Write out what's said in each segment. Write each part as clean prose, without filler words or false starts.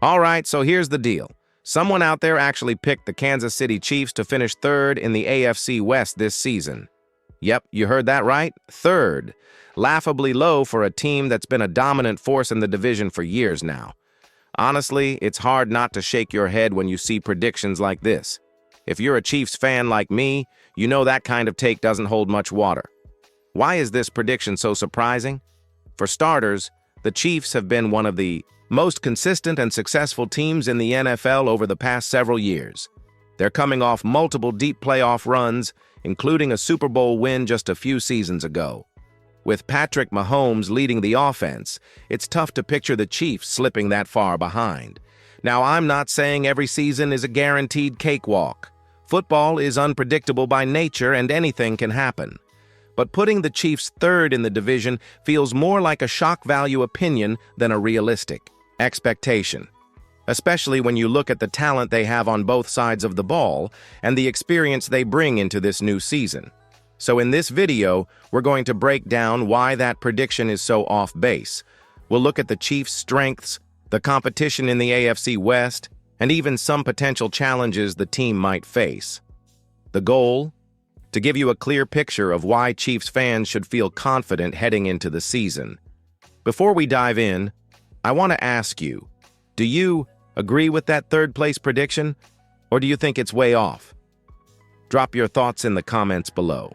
All right, so here's the deal. Someone out there actually picked the Kansas City Chiefs to finish third in the AFC West this season. Yep, you heard that right. Third. Laughably low for a team that's been a dominant force in the division for years now. Honestly, it's hard not to shake your head when you see predictions like this. If you're a Chiefs fan like me, you know that kind of take doesn't hold much water. Why is this prediction so surprising? For starters, the Chiefs have been one of the most consistent and successful teams in the NFL over the past several years. They're coming off multiple deep playoff runs, including a Super Bowl win just a few seasons ago. With Patrick Mahomes leading the offense, it's tough to picture the Chiefs slipping that far behind. Now, I'm not saying every season is a guaranteed cakewalk. Football is unpredictable by nature and anything can happen. But putting the Chiefs third in the division feels more like a shock value opinion than a realistic expectation, especially when you look at the talent they have on both sides of the ball and the experience they bring into this new season. So in this video, we're going to break down why that prediction is so off base. We'll look at the Chiefs' strengths, the competition in the AFC West, and even some potential challenges the team might face. The goal? To give you a clear picture of why Chiefs fans should feel confident heading into the season. Before we dive in, I want to ask you, do you agree with that third-place prediction, or do you think it's way off? Drop your thoughts in the comments below.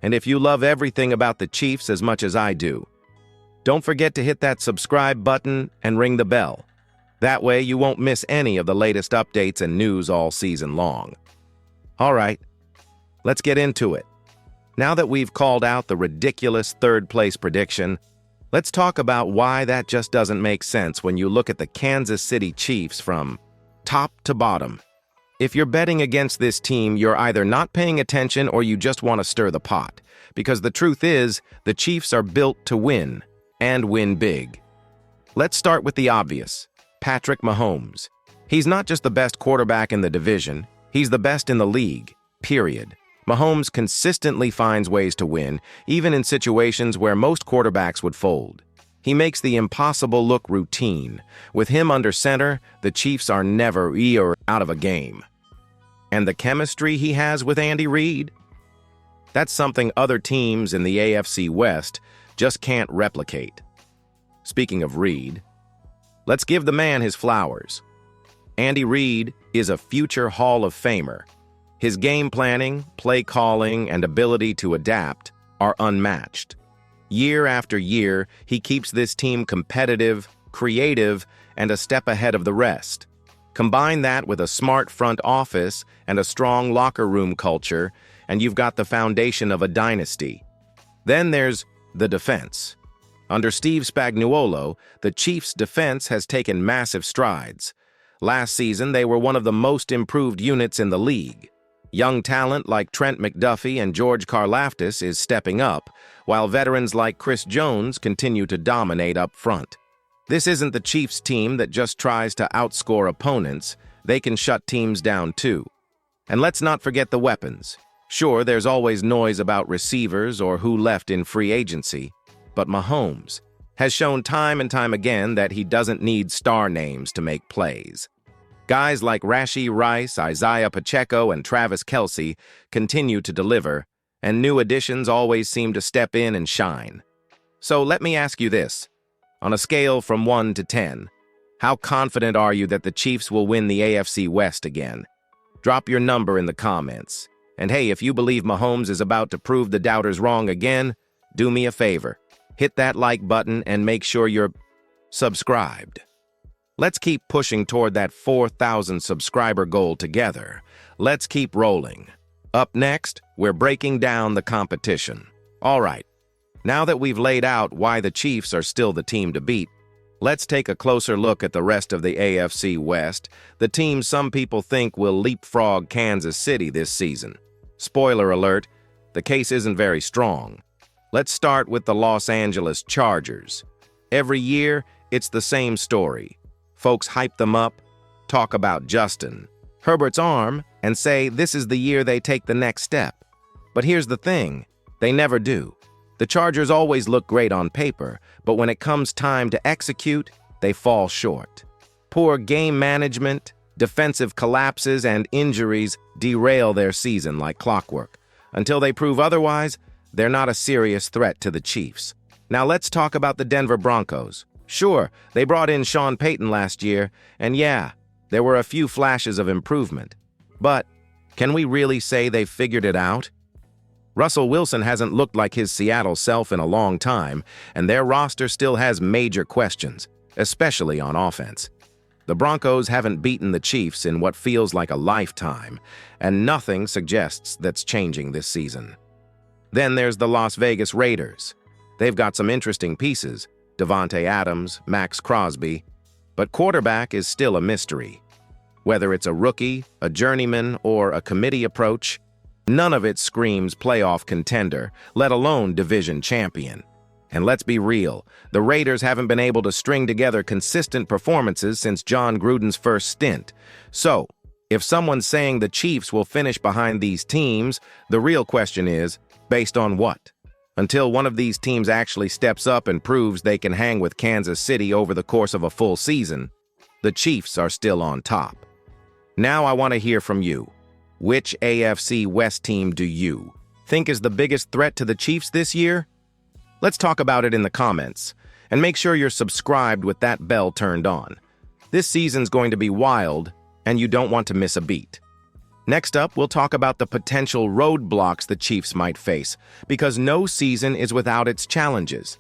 And if you love everything about the Chiefs as much as I do, don't forget to hit that subscribe button and ring the bell. That way you won't miss any of the latest updates and news all season long. All right, let's get into it. Now that we've called out the ridiculous third-place prediction, let's talk about why that just doesn't make sense when you look at the Kansas City Chiefs from top to bottom. If you're betting against this team, you're either not paying attention or you just want to stir the pot. Because the truth is, the Chiefs are built to win, and win big. Let's start with the obvious, Patrick Mahomes. He's not just the best quarterback in the division, he's the best in the league, period. Mahomes consistently finds ways to win, even in situations where most quarterbacks would fold. He makes the impossible look routine. With him under center, the Chiefs are never out of a game. And the chemistry he has with Andy Reid? That's something other teams in the AFC West just can't replicate. Speaking of Reid, let's give the man his flowers. Andy Reid is a future Hall of Famer. His game planning, play calling, and ability to adapt are unmatched. Year after year, he keeps this team competitive, creative, and a step ahead of the rest. Combine that with a smart front office and a strong locker room culture, and you've got the foundation of a dynasty. Then there's the defense. Under Steve Spagnuolo, the Chiefs' defense has taken massive strides. Last season, they were one of the most improved units in the league. Young talent like Trent McDuffie and George Karlaftis is stepping up, while veterans like Chris Jones continue to dominate up front. This isn't the Chiefs team that just tries to outscore opponents. They can shut teams down too. And let's not forget the weapons. Sure, there's always noise about receivers or who left in free agency, but Mahomes has shown time and time again that he doesn't need star names to make plays. Guys like Rashee Rice, Isaiah Pacheco, and Travis Kelce continue to deliver, and new additions always seem to step in and shine. So let me ask you this. On a scale from 1 to 10, how confident are you that the Chiefs will win the AFC West again? Drop your number in the comments. And hey, if you believe Mahomes is about to prove the doubters wrong again, do me a favor. Hit that like button and make sure you're subscribed. Let's keep pushing toward that 4,000 subscriber goal together. Let's keep rolling. Up next, we're breaking down the competition. All right, now that we've laid out why the Chiefs are still the team to beat, let's take a closer look at the rest of the AFC West, the team some people think will leapfrog Kansas City this season. Spoiler alert, the case isn't very strong. Let's start with the Los Angeles Chargers. Every year, it's the same story. Folks hype them up, talk about Justin Herbert's arm, and say this is the year they take the next step. But here's the thing, they never do. The Chargers always look great on paper, but when it comes time to execute, they fall short. Poor game management, defensive collapses, and injuries derail their season like clockwork. Until they prove otherwise, they're not a serious threat to the Chiefs. Now let's talk about the Denver Broncos. Sure, they brought in Sean Payton last year, and yeah, there were a few flashes of improvement. But can we really say they've figured it out? Russell Wilson hasn't looked like his Seattle self in a long time, and their roster still has major questions, especially on offense. The Broncos haven't beaten the Chiefs in what feels like a lifetime, and nothing suggests that's changing this season. Then there's the Las Vegas Raiders. They've got some interesting pieces, Davante Adams, Max Crosby, but quarterback is still a mystery. Whether it's a rookie, a journeyman, or a committee approach, none of it screams playoff contender, let alone division champion. And let's be real, the Raiders haven't been able to string together consistent performances since John Gruden's first stint. So, if someone's saying the Chiefs will finish behind these teams, the real question is, based on what? Until one of these teams actually steps up and proves they can hang with Kansas City over the course of a full season, the Chiefs are still on top. Now I want to hear from you. Which AFC West team do you think is the biggest threat to the Chiefs this year? Let's talk about it in the comments, and make sure you're subscribed with that bell turned on. This season's going to be wild, and you don't want to miss a beat. Next up, we'll talk about the potential roadblocks the Chiefs might face, because no season is without its challenges.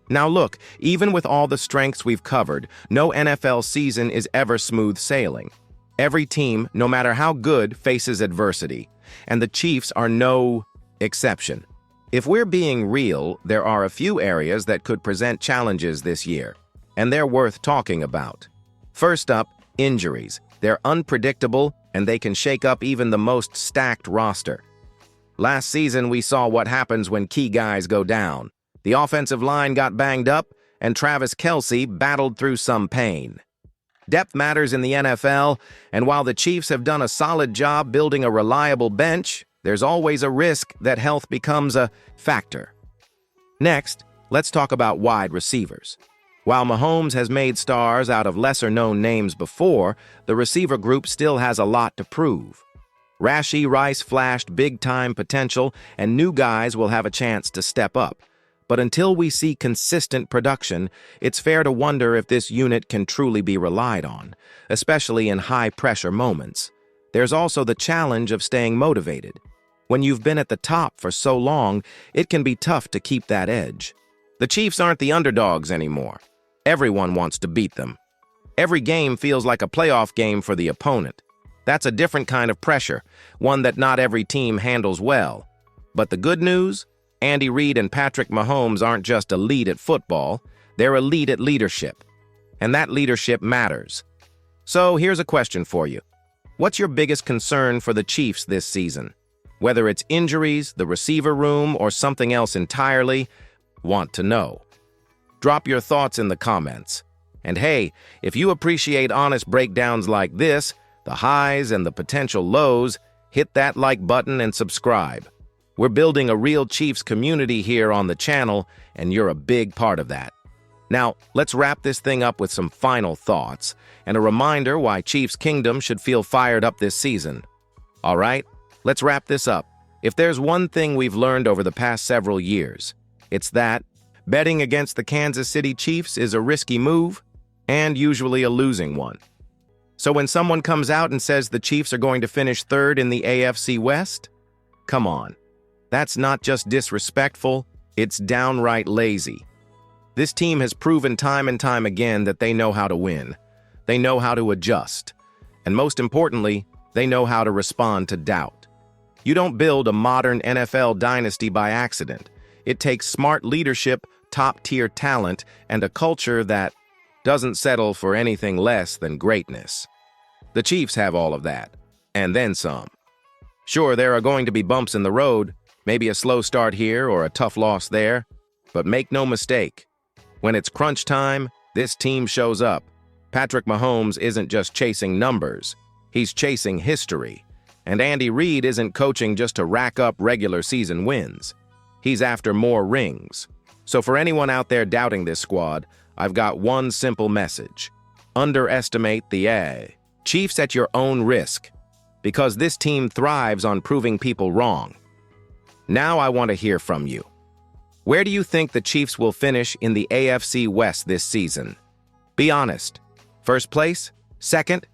Now look, even with all the strengths we've covered, no NFL season is ever smooth sailing. Every team, no matter how good, faces adversity, and the Chiefs are no exception. If we're being real, there are a few areas that could present challenges this year, and they're worth talking about. First up, injuries. They're unpredictable, and they can shake up even the most stacked roster. Last season, we saw what happens when key guys go down. The offensive line got banged up, and Travis Kelce battled through some pain. Depth matters in the NFL, and while the Chiefs have done a solid job building a reliable bench, there's always a risk that health becomes a factor. Next, let's talk about wide receivers. While Mahomes has made stars out of lesser-known names before, the receiver group still has a lot to prove. Rashee Rice flashed big-time potential, and new guys will have a chance to step up. But until we see consistent production, it's fair to wonder if this unit can truly be relied on, especially in high-pressure moments. There's also the challenge of staying motivated. When you've been at the top for so long, it can be tough to keep that edge. The Chiefs aren't the underdogs anymore. Everyone wants to beat them. Every game feels like a playoff game for the opponent. That's a different kind of pressure, one that not every team handles well. But the good news? Andy Reid and Patrick Mahomes aren't just elite at football, they're elite at leadership. And that leadership matters. So here's a question for you. What's your biggest concern for the Chiefs this season? Whether it's injuries, the receiver room, or something else entirely, want to know. Drop your thoughts in the comments. And hey, if you appreciate honest breakdowns like this, the highs and the potential lows, hit that like button and subscribe. We're building a real Chiefs community here on the channel, and you're a big part of that. Now, let's wrap this thing up with some final thoughts, and a reminder why Chiefs Kingdom should feel fired up this season. All right, let's wrap this up. If there's one thing we've learned over the past several years, it's that betting against the Kansas City Chiefs is a risky move, and usually a losing one. So when someone comes out and says the Chiefs are going to finish third in the AFC West, come on. That's not just disrespectful, it's downright lazy. This team has proven time and time again that they know how to win. They know how to adjust. And most importantly, they know how to respond to doubt. You don't build a modern NFL dynasty by accident. It takes smart leadership, top-tier talent, and a culture that doesn't settle for anything less than greatness. The Chiefs have all of that, and then some. Sure, there are going to be bumps in the road, maybe a slow start here or a tough loss there, but make no mistake, when it's crunch time, this team shows up. Patrick Mahomes isn't just chasing numbers, he's chasing history. And Andy Reid isn't coaching just to rack up regular season wins. He's after more rings. So for anyone out there doubting this squad, I've got one simple message. underestimate the Chiefs at your own risk, because this team thrives on proving people wrong. Now I want to hear from you. Where do you think the Chiefs will finish in the AFC West this season? Be honest. First place? Second?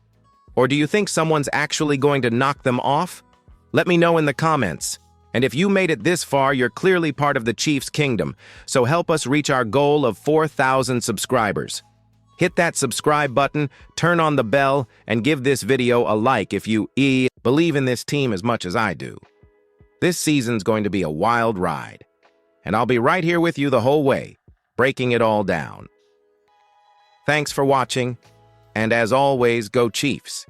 Or do you think someone's actually going to knock them off? Let me know in the comments. And if you made it this far, you're clearly part of the Chiefs kingdom, so help us reach our goal of 4,000 subscribers. Hit that subscribe button, turn on the bell, and give this video a like if you believe in this team as much as I do. This season's going to be a wild ride, and I'll be right here with you the whole way, breaking it all down. Thanks for watching, and as always, go Chiefs!